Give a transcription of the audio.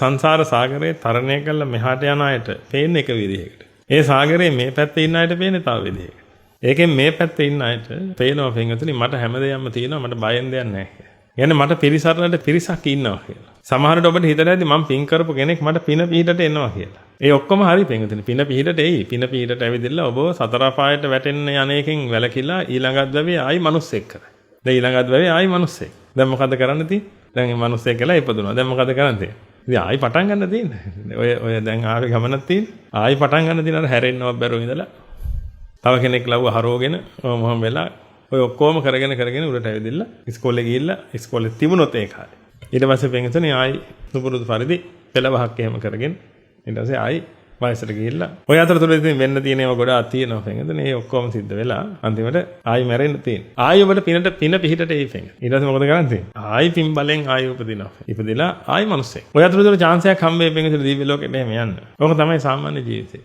සංසාර සාගරේ තරණය කළා මෙහාට යන අයට පේන්නේ එක විදිහකට. ඒ සාගරේ මේ පැත්තේ ඉන්න අයට පේන්නේ තව විදිහකට. ඒකෙන් මේ පැත්තේ ඉන්න අයට පේනවා පින්වතුනි මට හැමදේම තියෙනවා මට බයෙන් දෙයක් නැහැ. කියන්නේ මට පිරිසරණට පිරිසක් ඉන්නවා කියලා. සමහරවිට ඔබට හිතලා ඇති මම පින් කරපු කෙනෙක් මට පින පිහිටට එනවා කියලා. ඒ ඔක්කොම හරි පින්වතුනි පින පිහිටට එයි. පින පිහිටට ඇවිදilla ඔබ සතර පායට වැටෙන්න යන්නේකින් වැලකිලා ඊළඟත් වෙවේ ආයි මිනිස්සෙක් කරයි. දැන් ඊළඟත් වෙවේ ආයි මිනිස්සෙක්. දැන් මොකද කරන්න තියෙන්නේ? දැන් මේ මිනිස්සෙක් කියලා ඉපදුණා. දැන් මොකද කරන්නේ? ඉතින් ආයි පටන් ගන්න තියෙන්නේ. ඔය දැන් ආවේ ගමනක් තියෙන්නේ. ආයි පටන් ගන්න තියෙන අර හැරෙන්නවත් බැරුව ඉඳලා තව කෙනෙක් ලව්ව හරවගෙන මොහොම වෙලා ඔය ඔක්කොම කරගෙන උඩට ඇවිදilla ඉස්කෝලේ ගිහිල්ලා ඉස්කෝලේ තිබුණොත් ඒ කාලේ. ඊට පස්සේ පෙන්ගතුනේ ආයි සුපුරුදු පරිදි පෙළවහක් එහෙම කරගෙන ඊට පස්සේ ආයි වයසට ගිහිල්ලා ඔය අතරතුරේ ඉතින් වෙන්න තියෙන ඒවා ගොඩාක් තියෙනවා පෙන්ගතුනේ. ඒ ඔක්කොම සිද්ධ වෙලා අන්තිමට ආයි මැරෙන්න තියෙනවා. ආයි ඔබට පින පිහිටට එයි පෙන්ග. ඊට පස්සේ මොකද කරන්නේ? ආයි පින් බලෙන් ආයි උපදිනවා. ඉපදිලා ආයි මිනිස්සෙක්. ඔය අතරතුරේ chance එකක් හම්බෙයි පෙන්ගතුනේ දිව්‍ය ලෝකෙට එහෙම යන්න. ඕක තමයි සාමාන්‍ය ජීවිතේ.